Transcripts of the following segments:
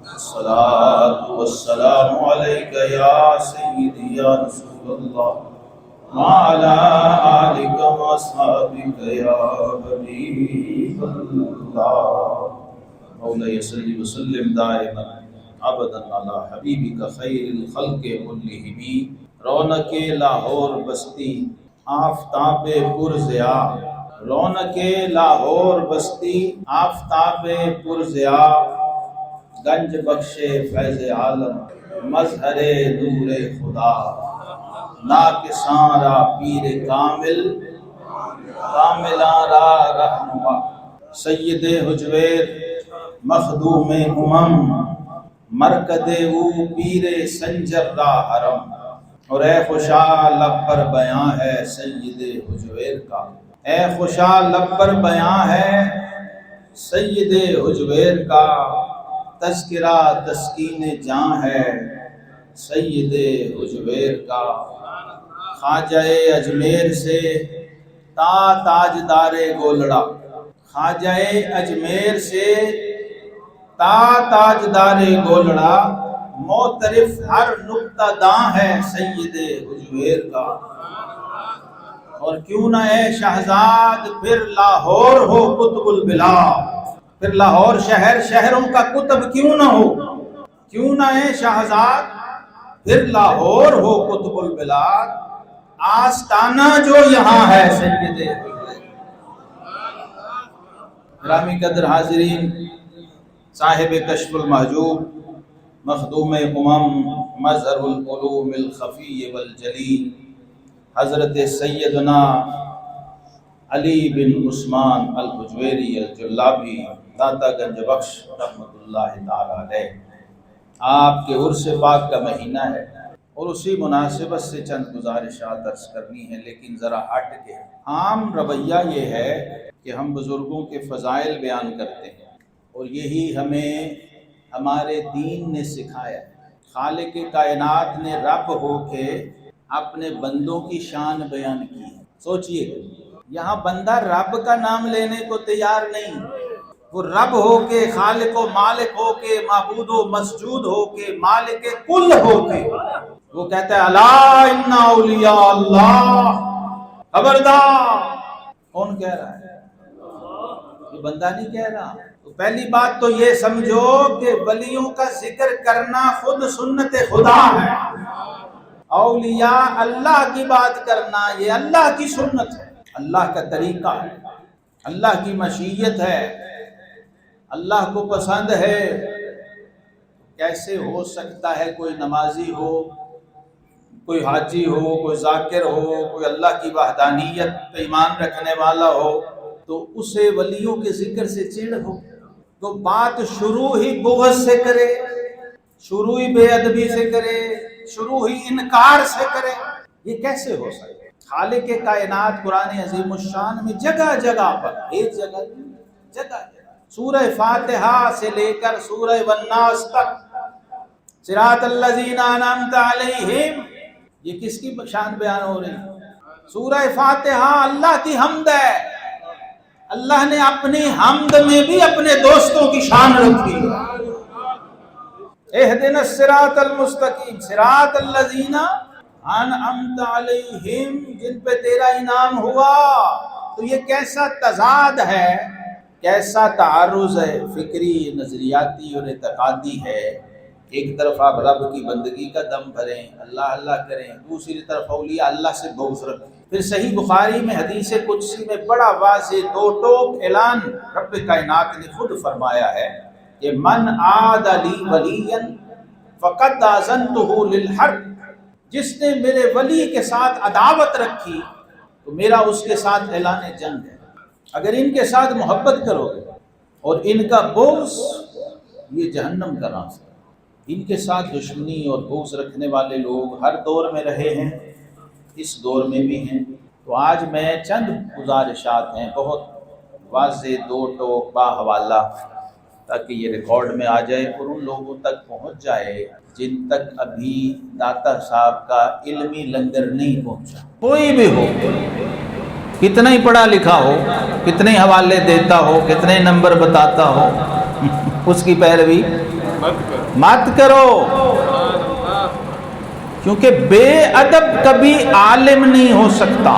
الصلاة والسلام عليك يا سيدي يا رسول الله وعلى آلك وأصحابك يا حبيب الله مولاي صل وسلم دائما ابدا على حبیبک خیر الخلق كلهم رونق لاہور بستی آفتاب پرضیا رونق لاہور بستی آفتاب پرضیا گنج بخش فیض عالم مظہر نور خدا ناکساں را پیر کامل کاملاں را رہنما سید حجویر مخدوم مرکد او پیر سنجر را حرم اور اے خوشا لب پر بیاں ہے سید حجویر کا اے خوشا لب پر بیاں ہے سید حجویر کا تذکرہ تسکین جاں ہے سید حجویر کا خواجہ اجمیر سے تا تاجدار گولڑا خواجہ اجمیر سے تا تاجدار گولڑا معترف ہر نقطہ داں ہے سید حجویر کا اور کیوں نہ اے شہزاد پھر لاہور ہو قطب البلاد پھر لاہور شہر شہروں کا قطب کیوں نہ ہو کیوں نہ اے شہزاد پھر لاہور ہو قطب البلاد آستانہ جو یہاں ہے سید حجویر گرامی قدر حاضرین صاحب کشف المحجوب مخدوم مظہر العلوم الخفی والجلی حضرت سیدنا علی بن عثمان الحجویری الجلابی داتا گنج بخش رحمۃ اللہ تعالی علیہ آپ کے عرس پاک کا مہینہ ہے اور اسی مناسبت سے چند گزارشات عرض کرنی ہے، لیکن ذرا ہٹ کے عام رویہ یہ ہے کہ ہم بزرگوں کے فضائل بیان کرتے ہیں اور یہی ہمیں ہمارے دین نے سکھایا۔ خالق کائنات نے رب ہو کے اپنے بندوں کی شان بیان کی۔ سوچئے یہاں بندہ رب کا نام لینے کو تیار نہیں، وہ رب ہو کے خالق و مالک ہو کے معبود و مسجود ہو کے مالک کل ہو کے وہ کہتا ہے الا ان اولیاء اللہ، خبردار۔ کون کہہ رہا ہے؟ یہ بندہ نہیں کہہ رہا۔ تو پہلی بات تو یہ سمجھو کہ ولیوں کا ذکر کرنا خود سنت خدا ہے۔ اولیاء اللہ کی بات کرنا یہ اللہ کی سنت ہے، اللہ کا طریقہ ہے، اللہ کی مشیت ہے، اللہ کو پسند ہے۔ کیسے ہو سکتا ہے کوئی نمازی ہو، کوئی حاجی ہو، کوئی ذاکر ہو، کوئی اللہ کی وحدانیت پہ ایمان رکھنے والا ہو تو اسے ولیوں کے ذکر سے چڑ ہو، تو بات شروع ہی بغض سے کرے، شروع ہی بے ادبی سے کرے، شروع ہی انکار سے کرے؟ یہ کیسے ہو سکتا ہے؟ خالق کائنات قرآن عظیم الشان میں جگہ جگہ پر، ایک جگہ جگہ سورہ فاتحہ سے لے کر سورہ والناس تک صراط الذین انعمت علیہم، یہ کس کی شان بیان ہو رہی ہے؟ سورہ فاتحہ اللہ کی حمد ہے۔ اللہ نے اپنی حمد میں بھی اپنے دوستوں کی شان رکھی۔ اہدنا الصراط المستقیم صراط الذین انعمت علیہم، جن پہ تیرا انعام ہوا۔ تو یہ کیسا تضاد ہے، کیسا تعارض ہے، فکری، نظریاتی اور اعتقادی ہے۔ ایک طرف آپ رب کی بندگی کا دم بھریں، اللہ اللہ کریں، دوسری طرف اولیاء اللہ سے بغض رکھیں۔ پھر صحیح بخاری میں حدیث قدسی میں بڑا واضح دو ٹوک اعلان رب کائنات نے خود فرمایا ہے کہ من عاد لی ولیا فقد آذنتہ للحرب، جس نے میرے ولی کے ساتھ عداوت رکھی تو میرا اس کے ساتھ اعلان جنگ ہے۔ اگر ان کے ساتھ محبت کرو گے اور ان کا بغض، یہ جہنم کا راستہ۔ ان کے ساتھ دشمنی اور بغض رکھنے والے لوگ ہر دور میں رہے ہیں، اس دور میں بھی ہیں۔ تو آج میں چند گزارشات ہیں بہت واضح، دو ٹوک با حوالہ، تاکہ یہ ریکارڈ میں آ جائے اور ان لوگوں تک پہنچ جائے جن تک ابھی داتا صاحب کا علمی لنگر نہیں پہنچا۔ کوئی بھی ہو، کتنا ہی پڑھا لکھا ہو، کتنے حوالے دیتا ہو، کتنے نمبر بتاتا ہو، اس کی پیروی مت کرو، کیونکہ بے ادب کبھی عالم نہیں ہو سکتا،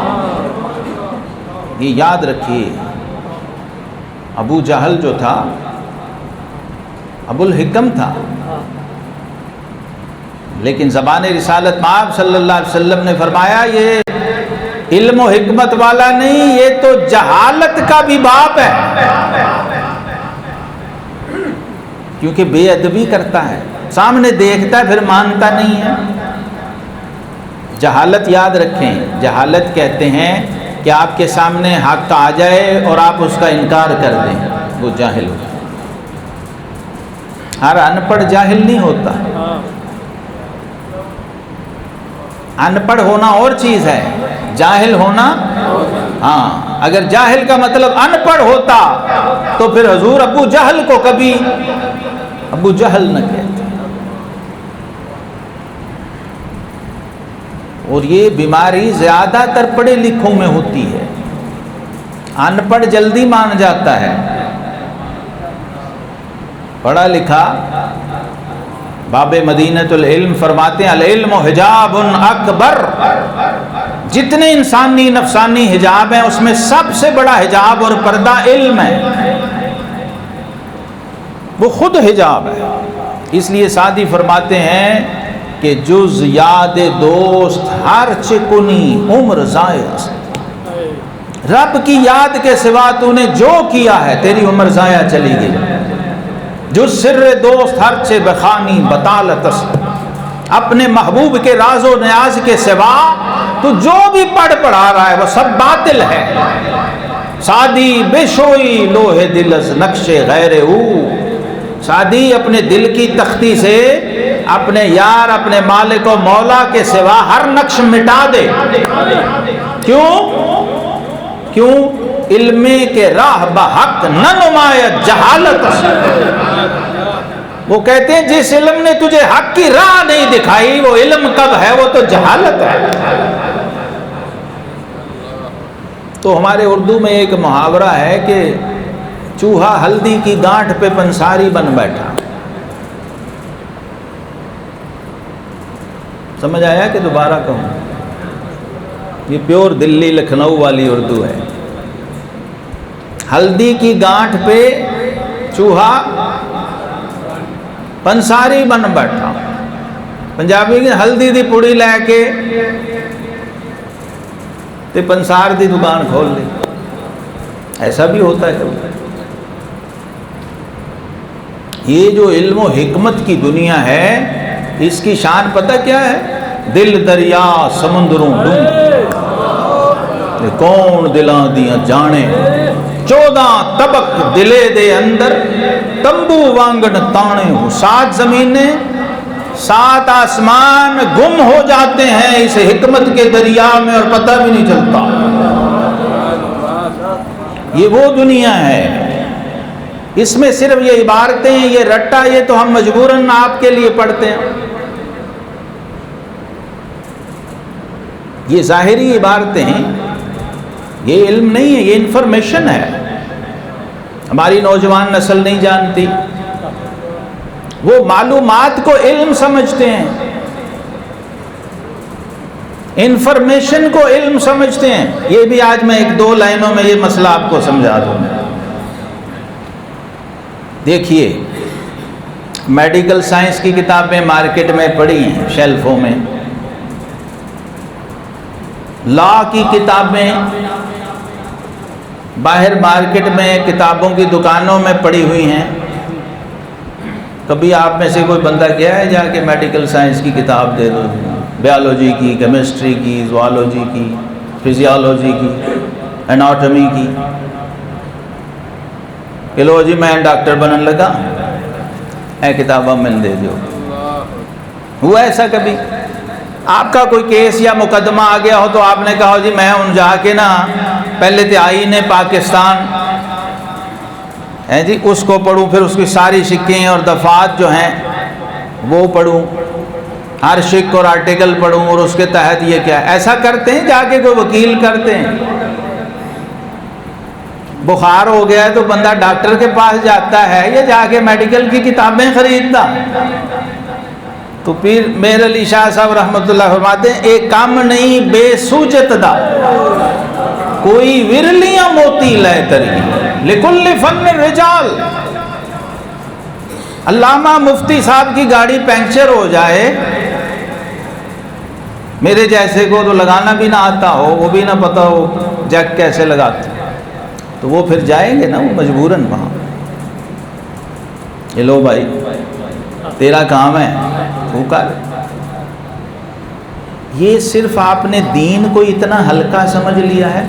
یہ یاد رکھیے۔ ابو جہل جو تھا ابو الحکم تھا، لیکن زبان رسالت مآب صلی اللہ علیہ وسلم نے فرمایا یہ علم و حکمت والا نہیں، یہ تو جہالت کا بھی باپ ہے، کیونکہ بے ادبی کرتا ہے، سامنے دیکھتا ہے پھر مانتا نہیں ہے۔ جہالت یاد رکھیں، جہالت کہتے ہیں کہ آپ کے سامنے حق آ جائے اور آپ اس کا انکار کر دیں، وہ جاہل ہوتا ہے۔ ہر ان پڑھ جاہل نہیں ہوتا، ان پڑھ ہونا اور چیز ہے، جاہل ہونا ہاں۔ اگر جاہل کا مطلب ان پڑھ ہوتا تو پھر حضور ابو جہل کو کبھی ابو جہل نہ کہتے۔ اور یہ بیماری زیادہ تر پڑھے لکھوں میں ہوتی ہے، ان پڑھ جلدی مان جاتا ہے، پڑھا لکھا باب مدینۃ العلم فرماتے ہیں العلم حجاب اکبر، جتنے انسانی نفسانی حجاب ہیں اس میں سب سے بڑا حجاب اور پردہ علم ہے، وہ خود حجاب ہے۔ اس لیے سعدی فرماتے ہیں کہ جز یاد دوست ہر چکنی عمر ضائع، رب کی یاد کے سوا تو نے جو کیا ہے تیری عمر ضائع چلی گئی۔ جو سر دوست ہر چے بخانی بطالتس، اپنے محبوب کے راز و نیاز کے سوا تو جو بھی پڑھا رہا ہے وہ سب باطل ہے۔ سعدی بشوئی لوہے دل از نقش غیر او، سعدی اپنے دل کی تختی سے اپنے یار اپنے مالک و مولا کے سوا ہر نقش مٹا دے۔ کیوں؟ علم کے راہ بحق نہ نمایت جہالت۔ وہ کہتے ہیں جس علم نے تجھے حق کی راہ نہیں دکھائی وہ علم کب ہے؟ وہ تو جہالت ہے۔ تو ہمارے اردو میں ایک محاورہ ہے کہ چوہا ہلدی کی گانٹھ پہ پنساری بن بیٹھا۔ سمجھ آیا کہ دوبارہ کہوں؟ یہ پیور دلی لکھنؤ والی اردو ہے۔ ہلدی کی گانٹھ پہ چوہا پنساری بن بیٹھا۔ پنجابی کی ہلدی دی پوڑی لے کے تے پنسار دی دکان کھول لی، ایسا بھی ہوتا ہے کبھی۔ یہ جو علم و حکمت کی دنیا ہے اس کی شان پتہ کیا ہے؟ دل دریا سمندروں ڈونگ کون دلاں دیاں جانے، 14 طبق دلے دے اندر تمبو وانگن تانے ہو، 7 زمینیں 7 آسمان گم ہو جاتے ہیں اس حکمت کے دریا میں اور پتہ بھی نہیں چلتا۔ یہ وہ دنیا ہے، اس میں صرف یہ عبارتیں یہ رٹا یہ تو ہم مجبوراً آپ کے لیے پڑھتے ہیں، یہ ظاہری عبارتیں ہیں، یہ علم نہیں ہے، یہ انفارمیشن ہے۔ ہماری نوجوان نسل نہیں جانتی، وہ معلومات کو علم سمجھتے ہیں، انفارمیشن کو علم سمجھتے ہیں۔ یہ بھی آج میں 1-2 لائنوں میں یہ مسئلہ آپ کو سمجھا دوں۔ دیکھیے میڈیکل سائنس کی کتابیں مارکیٹ میں پڑی ہیں شیلفوں میں، لا کی کتابیں باہر مارکیٹ میں کتابوں کی دکانوں میں پڑی ہوئی ہیں۔ کبھی آپ میں سے کوئی بندہ گیا ہے جا کے میڈیکل سائنس کی کتاب دے دو، بیالوجی کی، کیمسٹری کی، زوالوجی کی، فزیالوجی کی، اناٹومی کی، کہ لو جی میں ڈاکٹر بنن لگا اے کتاباں میں دے دو؟ ہوا ایسا کبھی؟ آپ کا کوئی کیس یا مقدمہ آ گیا ہو تو آپ نے کہا جی میں ان جا کے نا پہلے تو آئین پاکستان ہے جی اس کو پڑھوں، پھر اس کی ساری شکیں اور دفعات جو ہیں وہ پڑھوں، ہر شک اور آرٹیکل پڑھوں اور اس کے تحت یہ کیا، ایسا کرتے ہیں جا کے کوئی وکیل کرتے ہیں؟ بخار ہو گیا ہے تو بندہ ڈاکٹر کے پاس جاتا ہے یا جا کے میڈیکل کی کتابیں خریدتا؟ تو پھر میر علی شاہ صاحب رحمۃ اللہ فرماتے ہیں ایک کام نہیں بے سوجت دا کوئی ورلیاں موتی لے تری لکل فن رجال. علامہ مفتی صاحب کی گاڑی پنکچر ہو جائے، میرے جیسے کو تو لگانا بھی نہ آتا ہو، وہ بھی نہ پتا ہو جیک کیسے لگاتے، تو وہ پھر جائیں گے نا وہ مجبوراً وہاں. یہ لو بھائی تیرا کام ہے تو کر. یہ صرف آپ نے دین کو اتنا ہلکا سمجھ لیا ہے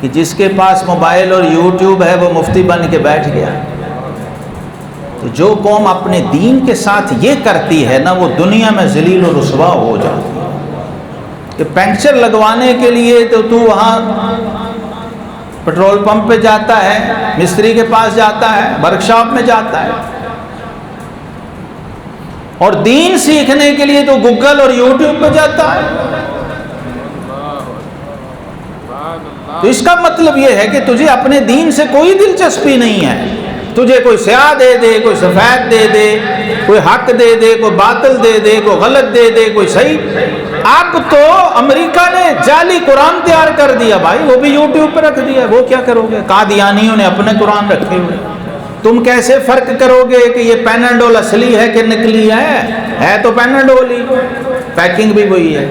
کہ جس کے پاس موبائل اور یوٹیوب ہے وہ مفتی بن کے بیٹھ گیا. تو جو قوم اپنے دین کے ساتھ یہ کرتی ہے نا وہ دنیا میں ذلیل و رسوا ہو جاتی ہے. کہ پنکچر لگوانے کے لیے تو وہاں پیٹرول پمپ پہ جاتا ہے، مستری کے پاس جاتا ہے، ورک شاپ میں جاتا ہے، اور دین سیکھنے کے لیے تو گوگل اور یوٹیوب پہ جاتا ہے. تو اس کا مطلب یہ ہے کہ تجھے اپنے دین سے کوئی دلچسپی نہیں ہے. تجھے کوئی سیاہ دے دے، کوئی سفید دے دے، کوئی حق دے دے، کوئی باطل دے دے، کوئی غلط دے دے، کوئی صحیح. اب تو امریکہ نے جعلی قرآن تیار کر دیا بھائی، وہ بھی یوٹیوب پہ رکھ دیا. وہ کیا کرو گے؟ قادیانیوں نے اپنے قرآن رکھے ہوئے. تم کیسے فرق کرو گے کہ یہ پیناڈول اصلی ہے کہ نکلی ہے تو پیناڈول ہی، پیکنگ بھی وہی ہے.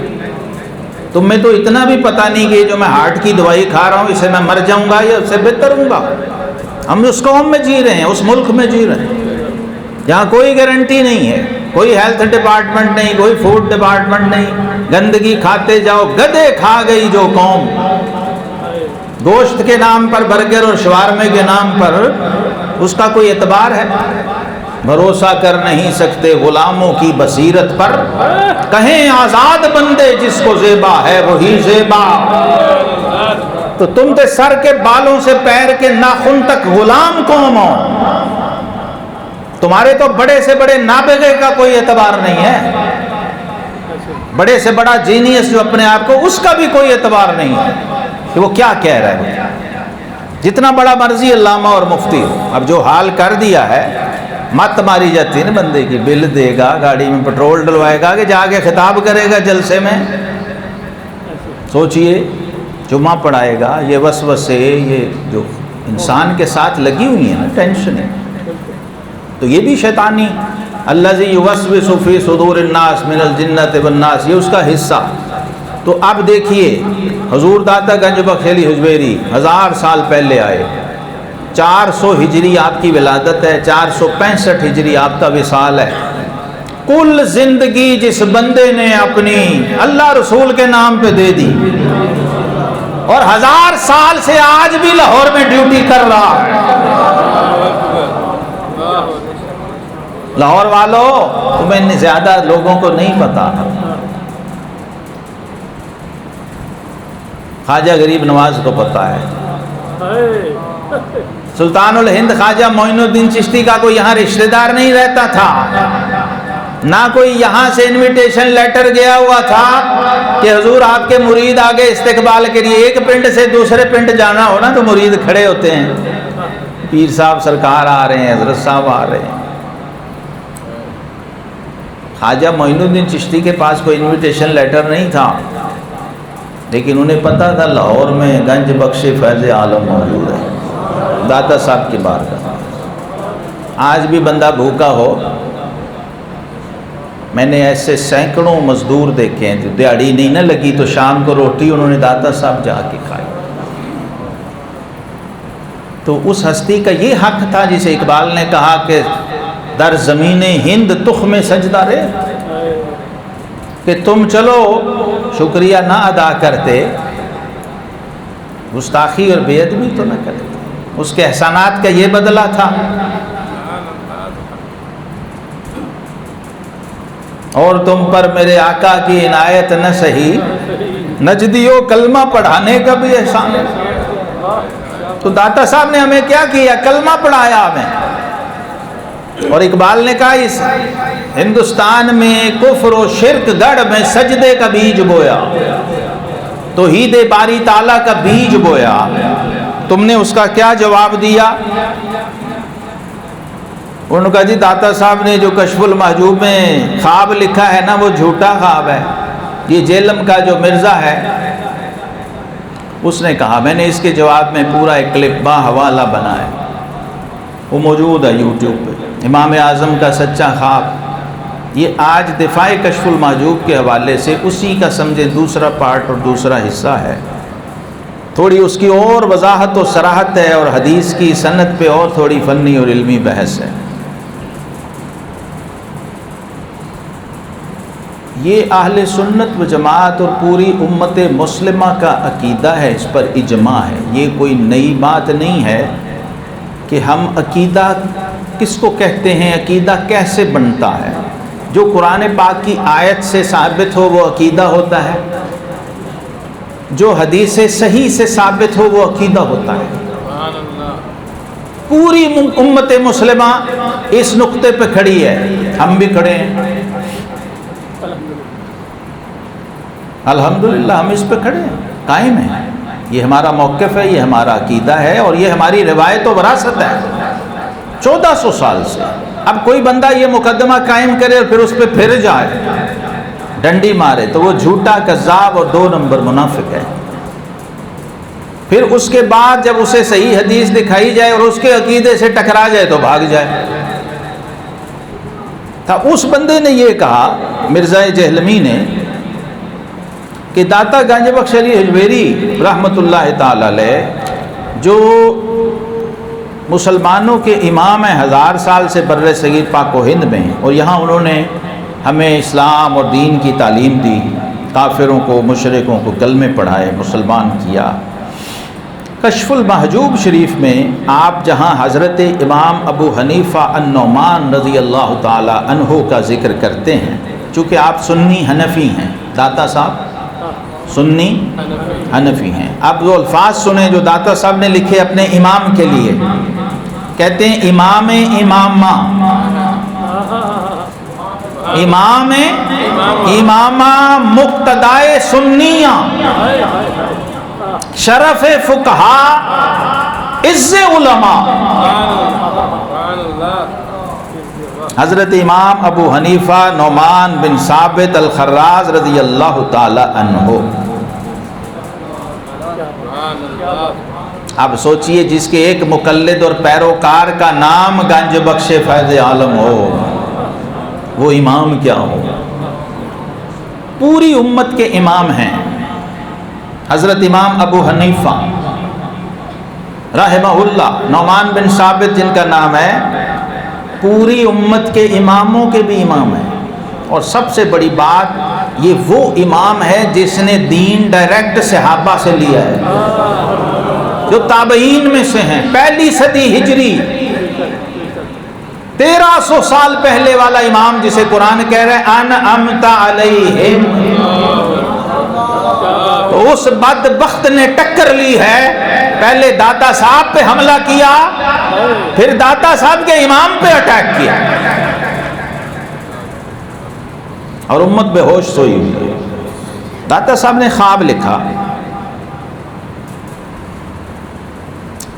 تم میں تو اتنا بھی پتہ نہیں کہ جو میں ہارٹ کی دوائی کھا رہا ہوں اسے میں مر جاؤں گا یا اس سے بہتر ہوں گا. ہم اس قوم میں جی رہے ہیں، اس ملک میں جی رہے ہیں جہاں کوئی گارنٹی نہیں ہے، کوئی ہیلتھ ڈپارٹمنٹ نہیں، کوئی فوڈ ڈپارٹمنٹ نہیں. گندگی کھاتے جاؤ. گدے کھا گئی جو قوم، گوشت کے نام پر، برگر اور شوارمے کے نام پر، اس کا کوئی اعتبار ہے؟ بھروسہ کر نہیں سکتے غلاموں کی بصیرت پر، کہیں آزاد بندے جس کو زیبا ہے وہی زیبا. تو تم تے سر کے بالوں سے پیر کے ناخن تک غلام قوم ہو. تمہارے تو بڑے سے بڑے نابغے کا کوئی اعتبار نہیں ہے، بڑے سے بڑا جینیس جو اپنے آپ کو، اس کا بھی کوئی اعتبار نہیں ہے کہ وہ کیا کہہ رہا ہے. جتنا بڑا مرضی علامہ اور مفتی ہو، اب جو حال کر دیا ہے، مت ماری جاتی ہے نا بندے کی. بل دے گا، گاڑی میں پیٹرول ڈلوائے گا کہ جا کے خطاب کرے گا جلسے میں. سوچئے جمعہ پڑھائے گا. یہ وسوسے، یہ جو انسان کے ساتھ لگی ہوئی ہیں نا ٹینشنیں، تو یہ بھی شیطانی. الذی یوسوس فی صدور الناس من الجنۃ والناس، یہ اس کا حصہ. تو اب دیکھیے حضور داتا گنج بخش علی حجویری 1000 سال پہلے آئے. 400 ہجری آپ کی ولادت ہے، 465 ہجری آپ کا وصال ہے. کل زندگی جس بندے نے اپنی اللہ رسول کے نام پہ دے دی، اور 1000 سال سے آج بھی لاہور میں ڈیوٹی کر رہا. لاہور والوں، تمہیں زیادہ لوگوں کو نہیں پتا. خواجہ غریب نواز کو پتا ہے. سلطان الہند خواجہ معین الدین چشتی کا کوئی یہاں رشتہ دار نہیں رہتا تھا، نہ کوئی یہاں سے انویٹیشن لیٹر گیا ہوا تھا کہ حضور آپ کے مرید آگے استقبال کے لیے. ایک پنڈ سے دوسرے پنڈ جانا ہو نا تو مرید کھڑے ہوتے ہیں، پیر صاحب سرکار آ رہے ہیں، حضرت صاحب آ رہے ہیں. خواجہ معین الدین چشتی کے پاس کوئی انویٹیشن لیٹر نہیں تھا، لیکن انہیں پتا تھا لاہور میں گنج بخش فیض عالم موجود ہے، داتا صاحب کی بات ہے. آج بھی بندہ بھوکا ہو، میں نے ایسے سینکڑوں مزدور دیکھے ہیں جو دیہڑی نہیں نہ لگی تو شام کو روٹی انہوں نے داتا صاحب جا کے کھائی. تو اس ہستی کا یہ حق تھا جسے اقبال نے کہا کہ در زمین ہند تخم سجدہ رے، کہ تم چلو شکریہ نہ ادا کرتے، گستاخی اور بے ادبی تو نہ کرتے. اس کے احسانات کا یہ بدلہ تھا. اور تم پر میرے آقا کی عنایت نہ سہی، نجدیوں کلمہ پڑھانے کا بھی احسان ہے. تو داتا صاحب نے ہمیں کیا کیا؟ کلمہ پڑھایا ہمیں. اور اقبال نے کہا اس ہندوستان میں کفر و شرک گڑھ میں سجدے کا بیج بویا، توحید باری تعالیٰ کا بیج بویا. تم نے اس کا کیا جواب دیا؟ انہوں نے کہا جی داتا صاحب نے جو کشف المحجوب میں خواب لکھا ہے نا وہ جھوٹا خواب ہے، یہ جیلم کا جو مرزا ہے اس نے کہا۔ میں نے اس کے جواب میں پورا ایک کلپ با حوالہ بنایا، وہ موجود ہے یوٹیوب پہ، امام اعظم کا سچا خواب۔ یہ آج دفاع کشف المحجوب کے حوالے سے اسی کا سمجھے دوسرا پارٹ اور دوسرا حصہ ہے، تھوڑی اس کی اور وضاحت و صراحت ہے، اور حدیث کی سند پہ اور تھوڑی فنی اور علمی بحث ہے۔ یہ اہل سنت و جماعت اور پوری امت مسلمہ کا عقیدہ ہے، اس پر اجماع ہے۔ یہ کوئی نئی بات نہیں ہے کہ ہم عقیدہ کس کو کہتے ہیں، عقیدہ کیسے بنتا ہے۔ جو قرآن پاک کی آیت سے ثابت ہو وہ عقیدہ ہوتا ہے، جو حدیث صحیح سے ثابت ہو وہ عقیدہ ہوتا ہے۔ پوری امت مسلمہ اس نقطے پہ کھڑی ہے، ہم بھی کھڑے ہیں، الحمدللہ ہم اس پہ کھڑے ہیں، قائم ہیں۔ یہ ہمارا موقف ہے، یہ ہمارا عقیدہ ہے، اور یہ ہماری روایت و وراثت ہے 1400 سال سے۔ اب کوئی بندہ یہ مقدمہ قائم کرے اور پھر اس پہ پھر جائے، ڈنڈی مارے، تو وہ جھوٹا، کذاب اور 2 نمبر منافق ہے۔ پھر اس کے بعد جب اسے صحیح حدیث دکھائی جائے اور اس کے عقیدے سے ٹکرا جائے تو بھاگ جائے۔ تھا اس بندے نے یہ کہا، مرزا جہلمی نے، کہ داتا گنج بخش علی حجویری رحمۃ اللہ تعالی علیہ جو مسلمانوں کے امام ہیں، 1000 سال سے بر صغیر پاک و ہند میں، اور یہاں انہوں نے ہمیں اسلام اور دین کی تعلیم دی، کافروں کو، مشرکوں کو کلمے پڑھائے، مسلمان کیا۔ کشف المحجوب شریف میں آپ جہاں حضرت امام ابو حنیفہ النعمان رضی اللہ تعالی عنہ کا ذکر کرتے ہیں، چونکہ آپ سنی حنفی ہیں، داتا صاحب سنی حنفی ہیں۔ اب وہ الفاظ سنیں جو داتا صاحب نے لکھے اپنے امام کے لیے، کہتے ہیں امام امامہ، امام امامہ، مقتدائے سنیہ، شرف فقہا، عز علماء، حضرت امام ابو حنیفہ نعمان بن ثابت الخراز رضی اللہ تعالی عنہ۔ اب سوچئے جس کے ایک مقلد اور پیروکار کا نام گنج بخش فیض عالم ہو، وہ امام کیا ہو؟ پوری امت کے امام ہیں حضرت امام ابو حنیفہ رحمہ اللہ، نعمان بن ثابت جن کا نام ہے، پوری امت کے اماموں کے بھی امام ہیں۔ اور سب سے بڑی بات، یہ وہ امام ہے جس نے دین ڈائریکٹ صحابہ سے لیا ہے، جو تابعین میں سے ہیں، 1 صدی ہجری، 1300 سال پہلے والا امام جسے قرآن کہہ رہے ہیں ان امت علیہم، تو اس بدبخت نے ٹکر لی ہے، پہلے داتا صاحب پہ حملہ کیا، پھر داتا صاحب کے امام پہ اٹیک کیا، اور امت بے ہوش سوئی ہوئی۔ داتا صاحب نے خواب لکھا،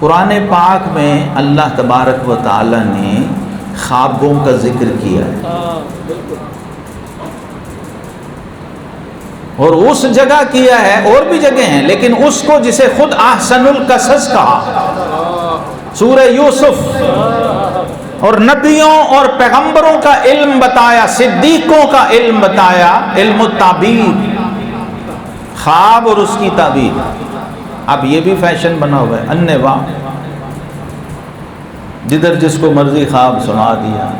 قرآن پاک میں اللہ تبارک و تعالی نے خوابوں کا ذکر کیا ہے، اور اس جگہ کیا ہے، اور بھی جگہ ہیں، لیکن اس کو جسے خود احسن القصص کہا، سورہ یوسف، اور نبیوں اور پیغمبروں کا علم بتایا، صدیقوں کا علم بتایا، علم التعبیر، خواب اور اس کی تعبیر۔ اب یہ بھی فیشن بنا ہوا ہے، انواع، جدھر جس کو مرضی خواب سنا دیا۔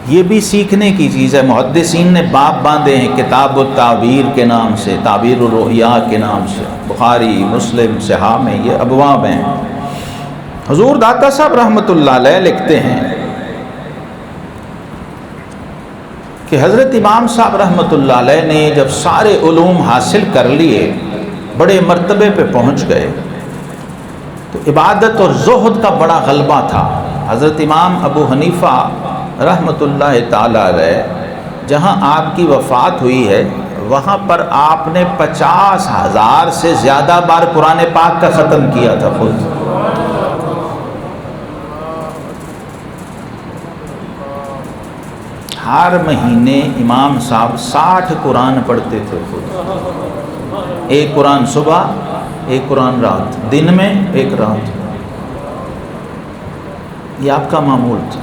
یہ بھی سیکھنے کی چیز ہے، محدثین نے باب باندھے ہیں کتاب التعبیر کے نام سے، تعبیر الرؤیا کے نام سے، بخاری، مسلم، صحاح میں یہ ابواب ہیں۔ حضور داتا صاحب رحمۃ اللہ علیہ لکھتے ہیں کہ حضرت امام صاحب رحمۃ اللہ علیہ نے جب سارے علوم حاصل کر لیے، بڑے مرتبے پہ پہنچ گئے، تو عبادت اور زہد کا بڑا غلبہ تھا۔ حضرت امام ابو حنیفہ رحمۃ اللہ تعالی علیہ جہاں آپ کی وفات ہوئی ہے وہاں پر آپ نے 50,000 سے زیادہ بار قرآن پاک کا ختم کیا تھا خود. ہر مہینے امام صاحب 60 قرآن پڑھتے تھے خود. ایک قرآن صبح، ایک قرآن رات، دن میں ایک رات. یہ آپ کا معمول تھا.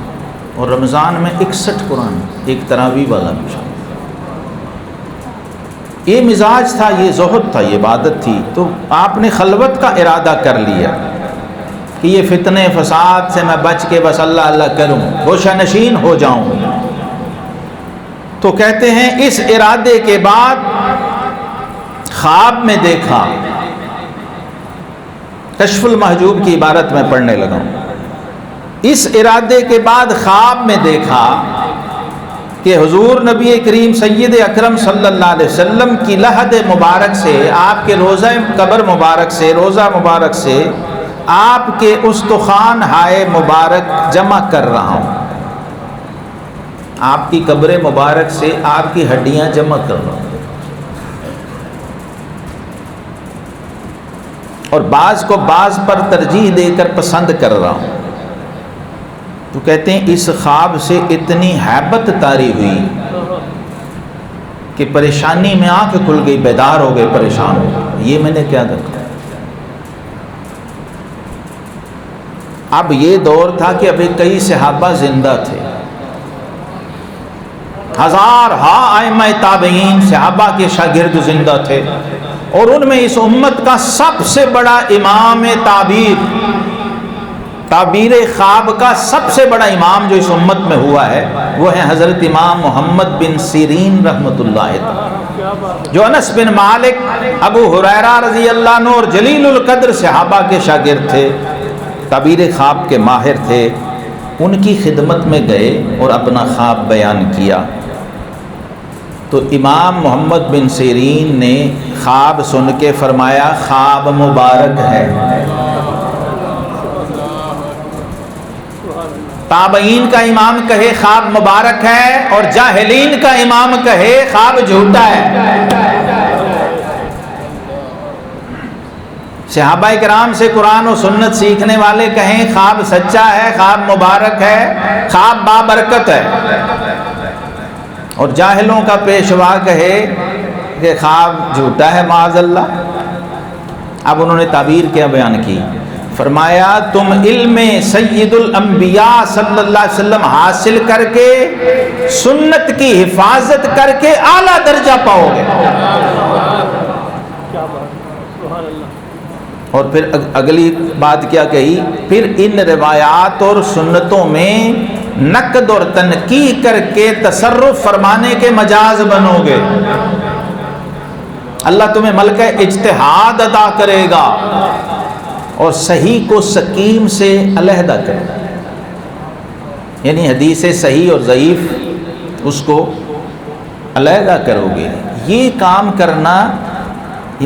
اور رمضان میں 61 قرآن، ایک تراویح والا بھی. یہ مزاج تھا، یہ زہد تھا، یہ عبادت تھی. تو آپ نے خلوت کا ارادہ کر لیا کہ یہ فتنے فساد سے میں بچ کے بس اللہ اللہ کروں، گوشہ نشین ہو جاؤں. تو کہتے ہیں اس ارادے کے بعد خواب میں دیکھا، کشف المحجوب کی عبارت میں پڑھنے لگا. اس ارادے کے بعد خواب میں دیکھا کہ حضور نبی کریم سید اکرم صلی اللہ علیہ وسلم کی لحد مبارک سے، آپ کے روضہ قبر مبارک سے، روضہ مبارک سے آپ کے استخوان ہائے مبارک جمع کر رہا ہوں. آپ کی قبر مبارک سے آپ کی ہڈیاں جمع کر رہا ہوں، اور بعض کو بعض پر ترجیح دے کر پسند کر رہا ہوں. تو کہتے ہیں اس خواب سے اتنی ہیبت طاری ہوئی کہ پریشانی میں آنکھ کھل گئی، بیدار ہو گئے، پریشان ہو گئے، یہ میں نے کیا دیکھا. اب یہ دور تھا کہ ابھی کئی صحابہ زندہ تھے، ہزارہا ائمہ تابعین صحابہ کے شاگرد زندہ تھے، اور ان میں اس امت کا سب سے بڑا امام تعبیر خواب کا سب سے بڑا امام جو اس امت میں ہوا ہے وہ ہے حضرت امام محمد بن سیرین رحمۃ اللہ تعالی، جو انس بن مالک، ابو ہریرہ رضی اللہ عنہ اور جلیل القدر صحابہ کے شاگرد تھے، تعبیر خواب کے ماہر تھے. ان کی خدمت میں گئے اور اپنا خواب بیان کیا. تو امام محمد بن سیرین نے خواب سن کے فرمایا خواب مبارک ہے. تابعین کا امام کہے خواب مبارک ہے، اور جاہلین کا امام کہے خواب جھوٹا ہے. صحابہ کرام سے قرآن و سنت سیکھنے والے کہیں خواب سچا ہے، خواب مبارک ہے، خواب بابرکت ہے، اور جاہلوں کا پیشوا کہے کہ خواب جھوٹا ہے معاذ اللہ. اب انہوں نے تعبیر کیا بیان کی، فرمایا تم علم سید الانبیاء صلی اللہ علیہ وسلم حاصل کر کے سنت کی حفاظت کر کے اعلیٰ درجہ پاؤ گے. اور پھر اگلی بات کیا کہی، پھر ان روایات اور سنتوں میں نقد اور تنقیح کر کے تصرف فرمانے کے مجاز بنو گے. اللہ تمہیں ملکہ اجتہاد عطا کرے گا اور صحیح کو سقیم سے علیحدہ کرے گا، یعنی حدیث صحیح اور ضعیف اس کو علیحدہ کرو گے. یہ کام کرنا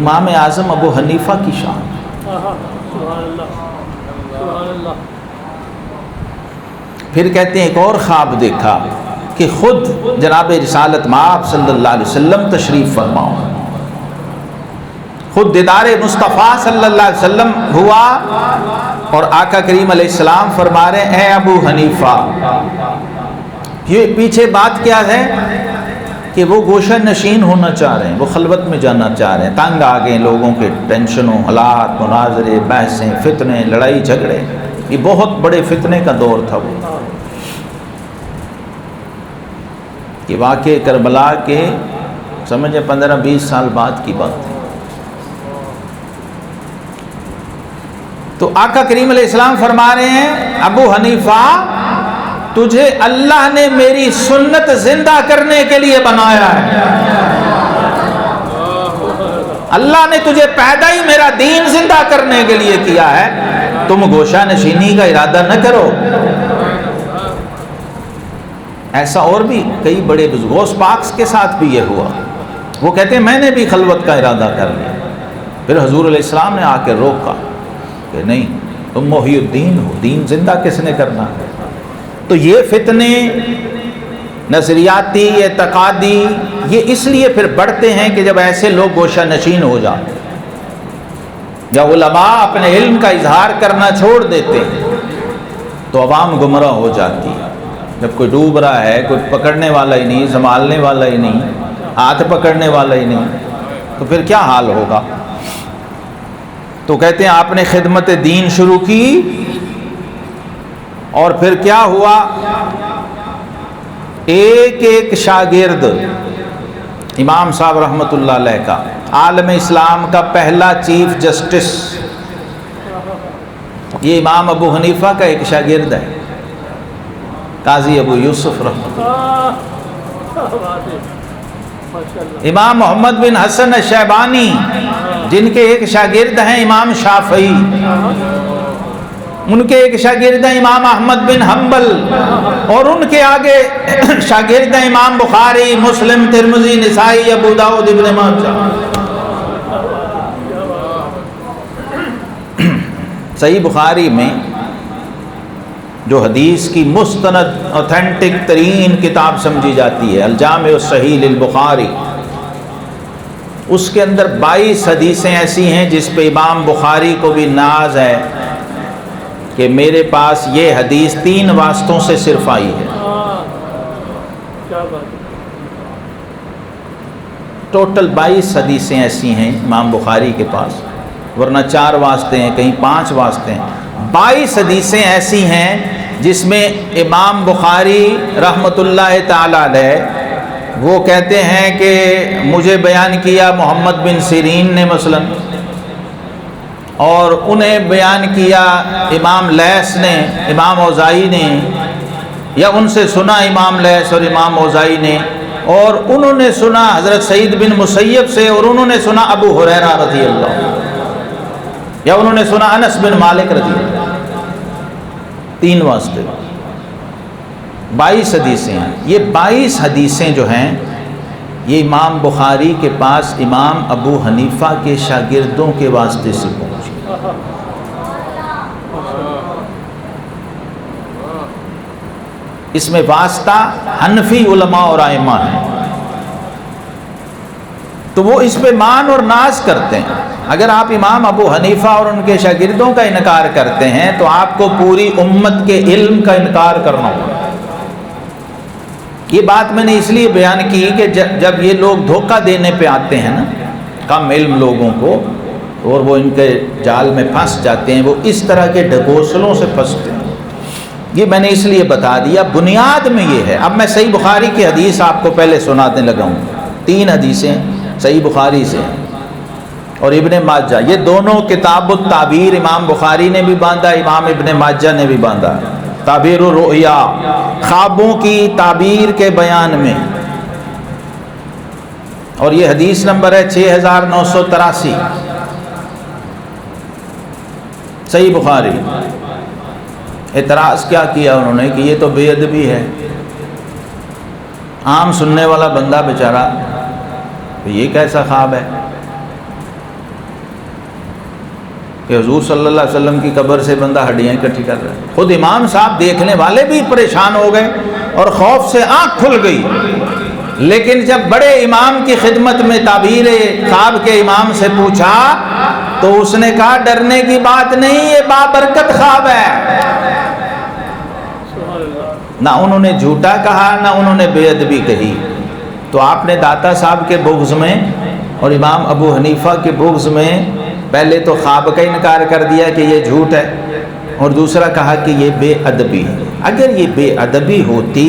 امام اعظم ابو حنیفہ کی شان. پھر کہتے ہیں ایک اور خواب دیکھا کہ خود جناب رسالت مآب صلی اللہ علیہ وسلم تشریف فرماؤ، خود دیدار مصطفیٰ صلی اللہ علیہ وسلم ہوا، اور آقا کریم علیہ السلام فرما رہے ہیں اے ابو حنیفہ. یہ پیچھے بات کیا ہے کہ وہ گوشہ نشین ہونا چاہ رہے ہیں، وہ خلوت میں جانا چاہ رہے ہیں، تنگ آ گئے لوگوں کے ٹینشنوں، حالات، مناظرے، بحثیں، فتنے، لڑائی جھگڑے. یہ بہت بڑے فتنے کا دور تھا. وہ کہ واقعہ کربلا کے سمجھے 15-20 سال بعد کی بات ہے. تو آقا کریم علیہ السلام فرما رہے ہیں ابو حنیفہ تجھے اللہ نے میری سنت زندہ کرنے کے لیے بنایا ہے، اللہ نے تجھے پیدا ہی میرا دین زندہ کرنے کے لیے کیا ہے، تم گوشہ نشینی کا ارادہ نہ کرو. ایسا اور بھی کئی بڑے غوث پاک کے ساتھ بھی یہ ہوا. وہ کہتے ہیں میں نے بھی خلوت کا ارادہ کر لیا. پھر حضور علیہ السلام نے آ کے روکا کہ نہیں، تم محی الدین ہو، دین زندہ کس نے کرنا. تو یہ فتنے نظریاتی اعتقادی، یہ اس لیے پھر بڑھتے ہیں کہ جب ایسے لوگ گوشہ نشین ہو جاتے، جب علماء اپنے علم کا اظہار کرنا چھوڑ دیتے ہیں تو عوام گمراہ ہو جاتی ہے۔ جب کوئی ڈوب رہا ہے، کوئی پکڑنے والا ہی نہیں، سنبھالنے والا ہی نہیں، ہاتھ پکڑنے والا ہی نہیں، تو پھر کیا حال ہوگا؟ تو کہتے ہیں آپ نے خدمت دین شروع کی، اور پھر کیا ہوا؟ ایک ایک شاگرد، امام صاحب رحمۃ اللہ علیہ کا، عالم اسلام کا پہلا چیف جسٹس، یہ امام ابو حنیفہ کا ایک شاگرد ہے، قاضی ابو یوسف رحمۃ اللہ، امام محمد بن حسن الشیبانی جن کے ایک شاگرد ہیں امام شافعی، ان کے ایک شاگرد ہیں امام احمد بن حنبل، اور ان کے آگے شاگرد ہیں امام بخاری، مسلم، ترمذی، نسائی، ابو داؤد، ابن ماجہ۔ صحیح بخاری میں جو حدیث کی مستند اوتھینٹک ترین کتاب سمجھی جاتی ہے، الجامع الصحیح للبخاری، اس کے اندر 22 حدیثیں ایسی ہیں جس پہ امام بخاری کو بھی ناز ہے کہ میرے پاس یہ حدیث 3 واسطوں سے صرف آئی ہے۔ ٹوٹل 22 حدیثیں ایسی ہیں امام بخاری کے پاس، ورنہ 4 واسطے ہیں، کہیں 5 واسطے ہیں۔ 22 حدیثیں ایسی ہیں جس میں امام بخاری رحمۃ اللہ تعالی علیہ وہ کہتے ہیں کہ مجھے بیان کیا محمد بن سیرین نے مثلا، اور انہیں بیان کیا امام لیث نے، امام اوزاعی نے، یا ان سے سنا امام لیث اور امام اوزاعی نے، اور انہوں نے سنا حضرت سعید بن مسیب سے، اور انہوں نے سنا ابو ہریرہ رضی اللہ، یا انہوں نے سنا انس بن مالک رضی اللہ۔ 3 واسطے، 22 حدیثیں ہیں۔ یہ 22 حدیثیں جو ہیں یہ امام بخاری کے پاس امام ابو حنیفہ کے شاگردوں کے واسطے سے پہنچی۔ اس میں واسطہ حنفی علماء اور ائمہ ہیں، تو وہ اس پہ مان اور ناز کرتے ہیں۔ اگر آپ امام ابو حنیفہ اور ان کے شاگردوں کا انکار کرتے ہیں تو آپ کو پوری امت کے علم کا انکار کرنا ہوگا۔ یہ بات میں نے اس لیے بیان کی کہ جب یہ لوگ دھوکہ دینے پہ آتے ہیں نا کم علم لوگوں کو، اور وہ ان کے جال میں پھنس جاتے ہیں، وہ اس طرح کے ڈھکوسلوں سے پھنستے ہیں۔ یہ میں نے اس لیے بتا دیا، بنیاد میں یہ ہے۔ اب میں صحیح بخاری کی حدیث آپ کو پہلے سنانے لگا ہوں۔ 3 حدیثیں صحیح بخاری سے اور ابن ماجہ، یہ دونوں کتاب التعبیر امام بخاری نے بھی باندھا، امام ابن ماجہ نے بھی باندھا۔ تعبیر الرؤیا، خوابوں کی تعبیر کے بیان میں، اور یہ حدیث نمبر ہے 6983 صحیح بخاری۔ اعتراض کیا کیا انہوں نے کہ یہ تو بے ادبی ہے، عام سننے والا بندہ بیچارہ یہ کیسا خواب ہے کہ حضور صلی اللہ علیہ وسلم کی قبر سے بندہ ہڈیاں اکٹھی کر رہا ہے۔ خود امام صاحب دیکھنے والے بھی پریشان ہو گئے اور خوف سے آنکھ کھل گئی، لیکن جب بڑے امام کی خدمت میں تعبیر خواب کے امام سے پوچھا تو اس نے کہا ڈرنے کی بات نہیں، یہ بابرکت خواب ہے۔ نہ انہوں نے جھوٹا کہا نہ انہوں نے بے ادبی کہی۔ تو آپ نے داتا صاحب کے بغض میں اور امام ابو حنیفہ کے بغض میں پہلے تو خواب کا انکار کر دیا کہ یہ جھوٹ ہے، اور دوسرا کہا کہ یہ بے ادبی ہے۔ اگر یہ بے ادبی ہوتی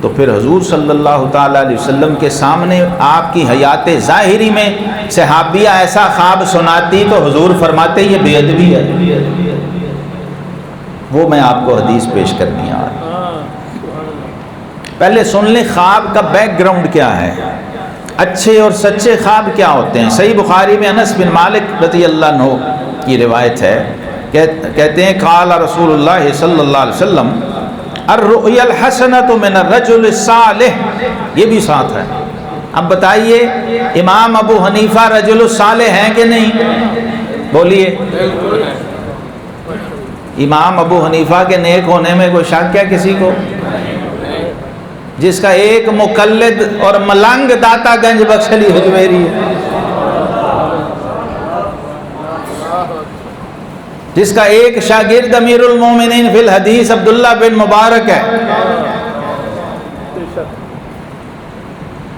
تو پھر حضور صلی اللہ تعالیٰ علیہ وسلم کے سامنے آپ کی حیات ظاہری میں صحابیہ ایسا خواب سناتی تو حضور فرماتے یہ بے ادبی ہے۔ وہ میں آپ کو حدیث پیش کرنی آ رہی۔ پہلے سن لیں خواب کا بیک گراؤنڈ کیا ہے، اچھے اور سچے خواب کیا ہوتے ہیں۔ صحیح بخاری میں انس بن مالک رضی اللہ عنہ کی روایت ہے، کہتے ہیں قال رسول اللہ صلی اللہ علیہ وسلم الرؤیا الحسنۃ من الرجل الصالح، یہ بھی ساتھ ہے۔ اب بتائیے امام ابو حنیفہ رجل الصالح ہیں کہ نہیں؟ بولیے۔ امام ابو حنیفہ کے نیک ہونے میں کوئی شک ہے کسی کو؟ جس کا ایک مقلد اور ملنگ داتا گنج بخش علی حجویری ہے، جس کا ایک شاگرد امیر المومنین فی الحدیث عبداللہ بن مبارک ہے،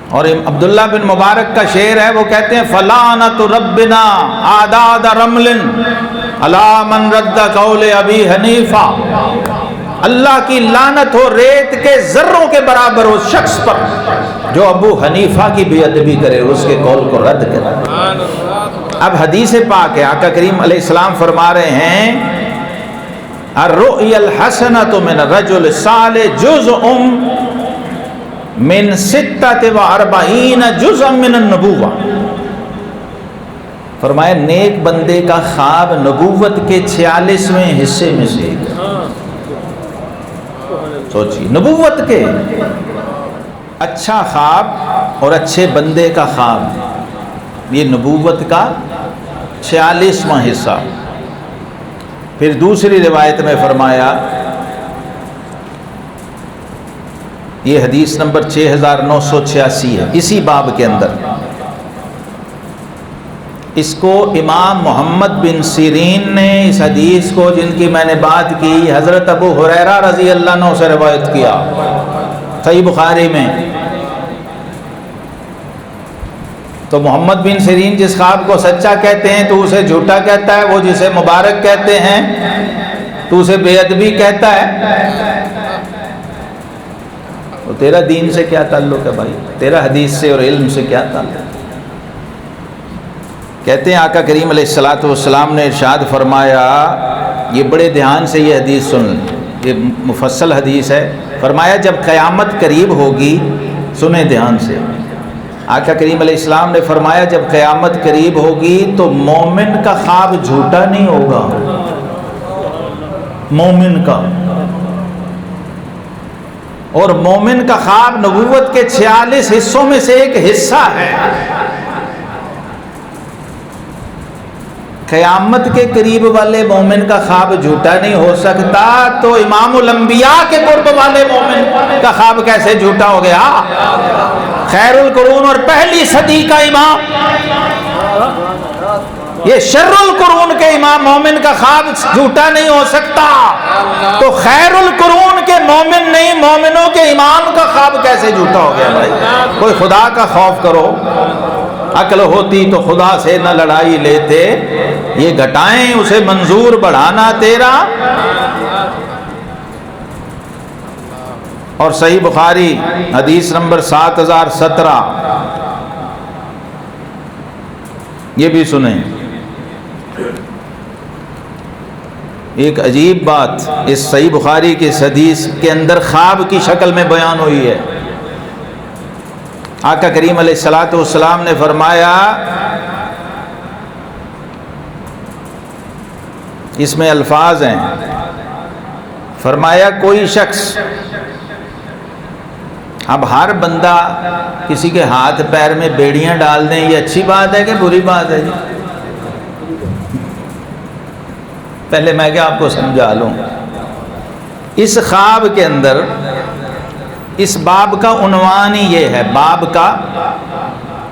اور عبداللہ بن مبارک کا شعر ہے، وہ کہتے ہیں فلعنت ربنا اعداد رمل علی من رد قول ابی حنیفہ، اللہ کی لعنت ہو ریت کے ذروں کے برابر اس شخص پر جو ابو حنیفہ کی بے ادبی کرے، اس کے قول کو رد کرے۔ اب حدیث پاک ہے، آقا کریم علیہ السلام فرما رہے ہیں الرؤیا الحسنۃ من الرجل الصالح جزء من 46 جزءا من النبوہ، فرمایا نیک بندے کا خواب نبوت کے 46ویں حصے میں سے ایک ہے۔ سوچیے، نبوت کے اچھا خواب اور اچھے بندے کا خواب، یہ نبوت کا 46واں حصہ۔ پھر دوسری روایت میں فرمایا، یہ حدیث نمبر 6986 ہے اسی باب کے اندر، اس کو امام محمد بن سیرین نے اس حدیث کو، جن کی میں نے بات کی، حضرت ابو ہریرہ رضی اللہ عنہ سے روایت کیا صحیح بخاری میں۔ تو محمد بن سیرین جس خواب کو سچا کہتے ہیں تو اسے جھوٹا کہتا ہے، وہ جسے مبارک کہتے ہیں تو اسے بے ادبی کہتا ہے۔ تو تیرا دین سے کیا تعلق ہے بھائی؟ تیرا حدیث سے اور علم سے کیا تعلق ہے؟ کہتے ہیں آقا کریم علیہ السلام نے ارشاد فرمایا، یہ بڑے دھیان سے یہ حدیث سن لیں، یہ مفصل حدیث ہے۔ فرمایا جب قیامت قریب ہوگی، سنیں دھیان سے، آقا کریم علیہ السلام نے فرمایا جب قیامت قریب ہوگی تو مومن کا خواب جھوٹا نہیں ہوگا، مومن کا، اور مومن کا خواب نبوت کے 46 حصوں میں سے ایک حصہ ہے۔ قیامت کے قریب والے مومن کا خواب جھوٹا نہیں ہو سکتا، تو امام الانبیاء کے قرب والے مومن کا خواب کیسے جھوٹا ہو گیا؟ خیر القرون اور پہلی صدی کا امام، یہ شر القرون کے امام مومن کا خواب جھوٹا نہیں ہو سکتا، تو خیر القرون کے مومن نہیں، مومنوں کے امام کا خواب کیسے جھوٹا ہو گیا؟ بھائی کوئی خدا کا خوف کرو، عقل ہوتی تو خدا سے نہ لڑائی لیتے، یہ گھٹائیں اسے منظور بڑھانا تیرا۔ اور صحیح بخاری حدیث نمبر 7017، یہ بھی سنیں، ایک عجیب بات اس صحیح بخاری کی حدیث کے اندر خواب کی شکل میں بیان ہوئی ہے۔ آقا کریم علیہ السلام نے فرمایا، اس میں الفاظ ہیں، فرمایا کوئی شخص، اب ہر بندہ کسی کے ہاتھ پیر میں بیڑیاں ڈال دیں، یہ اچھی بات ہے کہ بری بات ہے جی؟ پہلے میں کہ آپ کو سمجھا لوں، اس خواب کے اندر اس باب کا عنوان ہی یہ ہے، باب کا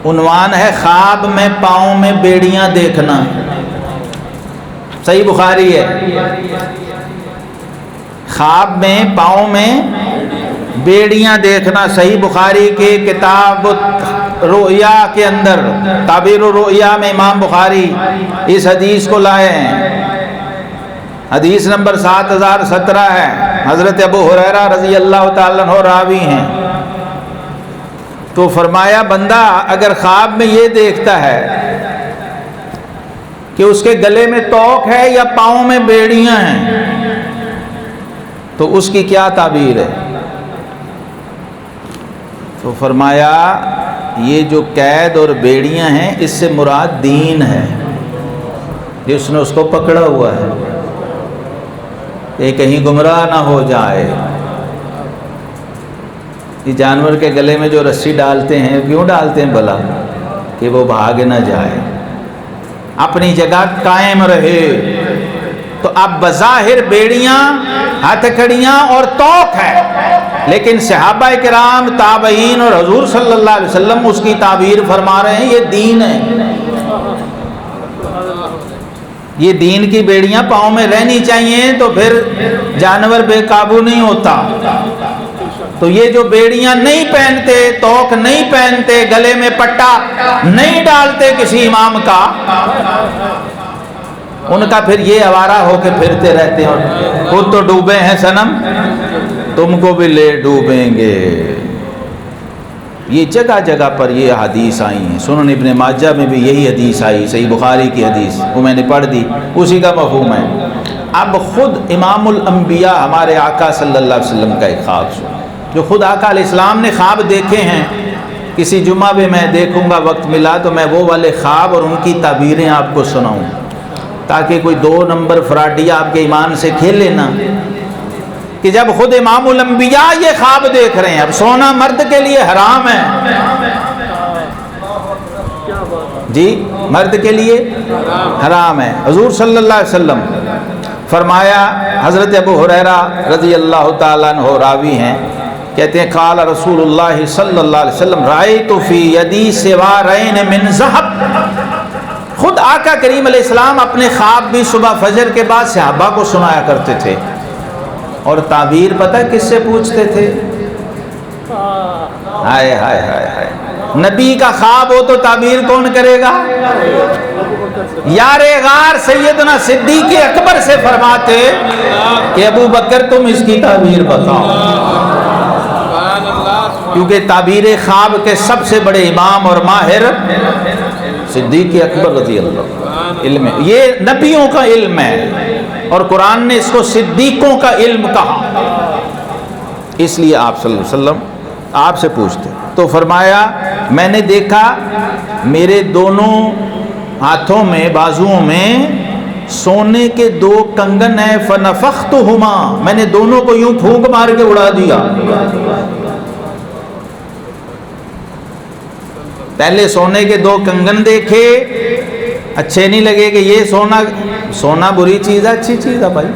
عنوان ہے خواب میں پاؤں میں بیڑیاں دیکھنا، صحیح بخاری ہے، خواب میں پاؤں میں بیڑیاں دیکھنا، صحیح بخاری کے کتاب رؤیا کے اندر، تعبیر الرؤیا میں امام بخاری اس حدیث کو لائے ہیں، حدیث نمبر 7017 ہے، حضرت ابو ہریرہ رضی اللہ تعالیٰ عنہ راوی ہیں۔ تو فرمایا بندہ اگر خواب میں یہ دیکھتا ہے کہ اس کے گلے میں توق ہے یا پاؤں میں بیڑیاں ہیں، تو اس کی کیا تعبیر ہے؟ تو فرمایا یہ جو قید اور بیڑیاں ہیں اس سے مراد دین ہے، جس نے اس کو پکڑا ہوا ہے، یہ کہیں گمراہ نہ ہو جائے۔ یہ جانور کے گلے میں جو رسی ڈالتے ہیں، کیوں ڈالتے ہیں بھلا؟ کہ وہ بھاگ نہ جائے، اپنی جگہ قائم رہے۔ تو اب بظاہر بیڑیاں، ہتھکڑیاں اور توق ہے، لیکن صحابہ کرام، تابعین اور حضور صلی اللہ علیہ وسلم اس کی تعبیر فرما رہے ہیں، یہ دین ہے، یہ دین کی بیڑیاں پاؤں میں رہنی چاہیے، تو پھر جانور بے قابو نہیں ہوتا۔ تو یہ جو بیڑیاں نہیں پہنتے، توق نہیں پہنتے، گلے میں پٹا نہیں ڈالتے کسی امام کا، ان کا پھر یہ آوارہ ہو کے پھرتے رہتے ہیں، اور خود تو ڈوبے ہیں صنم، تم کو بھی لے ڈوبیں گے۔ یہ جگہ جگہ پر یہ حدیث آئی ہیں۔ سنن ابن ماجہ میں بھی یہی حدیث آئی، صحیح بخاری کی حدیث، وہ میں نے پڑھ دی، اسی کا مفہوم ہے۔ اب خود امام الانبیاء ہمارے آقا صلی اللہ علیہ وسلم کا ایک خواب سن، جو خود آقا علیہ السلام نے خواب دیکھے ہیں۔ کسی جمعہ میں میں دیکھوں گا، وقت ملا تو میں وہ والے خواب اور ان کی تعبیریں آپ کو سناؤں، تاکہ کوئی 2 نمبر فراڈیا آپ کے ایمان سے کھیلے نا، کہ جب خود امام الانبیاء یہ خواب دیکھ رہے ہیں۔ اب سونا مرد کے لیے حرام ہے، جی مرد کے لیے حرام ہے۔ حضور صلی اللہ علیہ وسلم فرمایا، حضرت ابو ہریرہ رضی اللہ تعالیٰ عنہ راوی ہیں، کہتے ہیں قال رسول اللہ صلی اللہ علیہ وسلم رأیت فی یدی سوارین من ذہب۔ خود آقا کریم علیہ السلام اپنے خواب بھی صبح فجر کے بعد صحابہ کو سنایا کرتے تھے، اور تعبیر پتہ کس سے پوچھتے تھے؟ ہائے ہائے ہائے ہائے، نبی کا خواب ہو تو تعبیر کون کرے گا؟ یار غار سیدنا صدیق اکبر سے فرماتے کہ ابو بکر تم اس کی تعبیر بتاؤ، کیونکہ تعبیر خواب کے سب سے بڑے امام اور ماہر صدیق اکبر رضی اللہ، علم یہ نبیوں کا علم ہے، اور قرآن نے اس کو صدیقوں کا علم کہا، اس لیے آپ صلی اللہ علیہ وسلم آپ سے پوچھتے۔ تو فرمایا میں نے دیکھا میرے دونوں ہاتھوں میں، بازوؤں میں سونے کے 2 کنگن ہیں، فنفختہما، میں نے دونوں کو یوں پھونک مار کے اڑا دیا۔ پہلے سونے کے 2 کنگن دیکھے، اچھے نہیں لگے کہ یہ سونا بری چیز ہے، اچھی چیز ہے بھائی،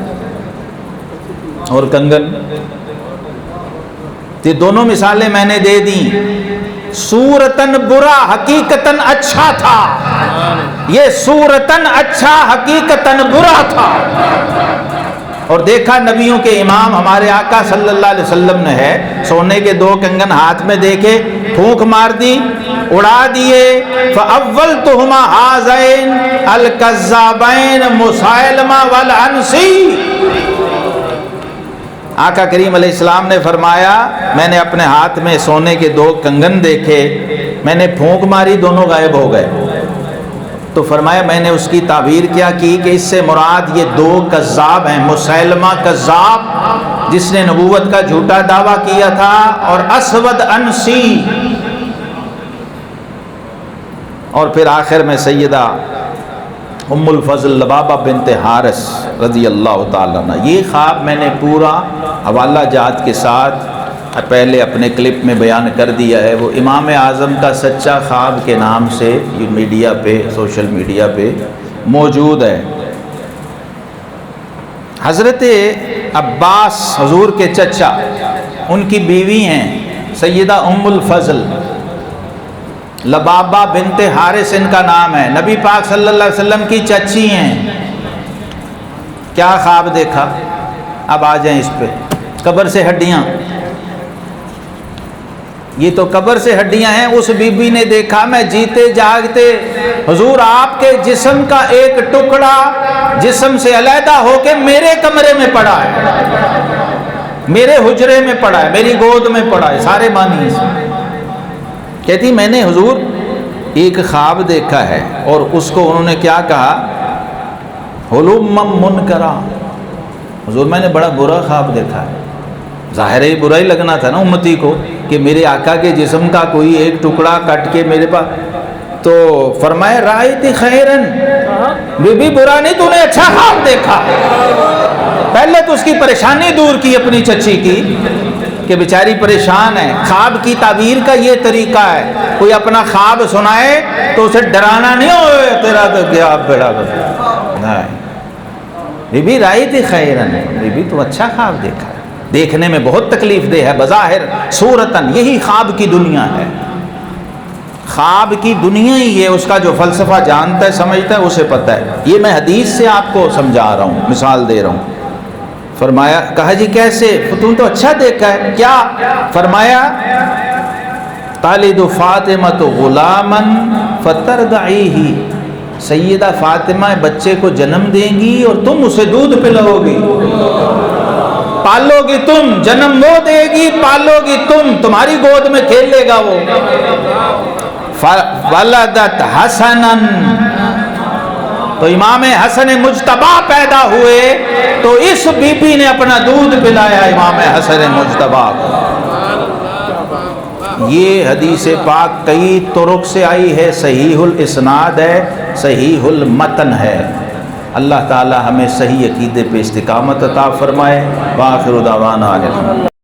اور کنگن، یہ دونوں مثالیں میں نے دے دیں۔ صورتاً برا حقیقتاً اچھا تھا، یہ صورتاً اچھا حقیقتاً برا تھا۔ اور دیکھا نبیوں کے امام ہمارے آقا صلی اللہ علیہ وسلم نے ہے، سونے کے 2 کنگن ہاتھ میں دیکھے، پھونک مار دی، اڑا دیے۔ فَأَوَّلْتُهُمَا هَذَيْنِ الْكَذَّابَيْنِ مُسَيْلَمَةَ وَالْعَنْسِيَّ۔ آقا کریم علیہ السلام نے فرمایا میں نے اپنے ہاتھ میں سونے کے 2 کنگن دیکھے، میں نے پھونک ماری، دونوں غائب ہو گئے۔ تو فرمایا میں نے اس کی تعبیر کیا کی کہ اس سے مراد یہ 2 کذاب ہیں، مسیلمہ کذاب جس نے نبوت کا جھوٹا دعویٰ کیا تھا، اور اسود انسی، اور پھر آخر میں سیدہ ام الفضل لبابہ بنت حارث رضی اللہ تعالیٰ عنہ۔ یہ خواب میں نے پورا حوالہ جات کے ساتھ پہلے اپنے کلپ میں بیان کر دیا ہے، وہ امام اعظم کا سچا خواب کے نام سے یہ میڈیا پہ، سوشل میڈیا پہ موجود ہے۔ حضرت عباس حضور کے چچا، ان کی بیوی ہیں سیدہ ام الفضل لبابہ بنت حارث ان کا نام ہے، نبی پاک صلی اللہ علیہ وسلم کی چچی ہیں۔ کیا خواب دیکھا؟ اب آ جائیں اس پہ، قبر سے ہڈیاں، یہ تو قبر سے ہڈیاں ہیں۔ اس بی بی نے دیکھا میں جیتے جاگتے حضور آپ کے جسم کا ایک ٹکڑا جسم سے علیحدہ ہو کے میرے کمرے میں پڑا ہے، میرے حجرے میں پڑا ہے، میری گود میں پڑا ہے، سارے معنی اس میں۔ کہتی میں نے حضور ایک خواب دیکھا ہے، اور اس کو انہوں نے کیا کہا؟ حلم منکرا، حضور میں نے بڑا برا خواب دیکھا ہے۔ ظاہر ہی برا ہی لگنا تھا نا امتی کو کہ میرے آقا کے جسم کا کوئی ایک ٹکڑا کٹ کے میرے پاس۔ تو فرمایا رأیت خیرن، بی بی برا نہیں، تو نے اچھا خواب دیکھا۔ پہلے تو اس کی پریشانی دور کی اپنی چچی کی کہ بیچاری پریشان ہے۔ خواب کی تعبیر کا یہ طریقہ ہے، کوئی اپنا خواب سنائے تو اسے ڈرانا نہیں ہوئے تیرا تو کیا بیڑا نہیں، بی بی رأیت خیرن، بی بی تو اچھا خواب دیکھا ہے۔ دیکھنے میں بہت تکلیف دہ ہے بظاہر، صورتاً یہی خواب کی دنیا ہے، خواب کی دنیا ہی ہے، اس کا جو فلسفہ جانتا ہے سمجھتا ہے اسے پتہ ہے۔ یہ میں حدیث سے آپ کو سمجھا رہا ہوں، مثال دے رہا ہوں۔ فرمایا، کہا جی کیسے؟ تم تو اچھا دیکھا ہے کیا؟ فرمایا تالد فاطمۃ غلاما فترضعیہ، سیدہ فاطمہ بچے کو جنم دیں گی اور تم اسے دودھ پلاؤ گی، پالو گی تم، جنم وہ دے گی، پالو گی تم، تمہاری گود میں کھیلے گا وہ۔ ولدت حسنا، تو امام حسن مجتبی پیدا ہوئے تو اس بی بی نے اپنا دودھ پلایا امام حسن مجتبی کو۔ یہ حدیث پاک کئی طرق سے آئی ہے، صحیح الاسناد ہے، صحیح المتن ہے۔ اللہ تعالی ہمیں صحیح عقیدے پہ استقامت عطا فرمائے۔ وآخر دعوانا الحمدللہ۔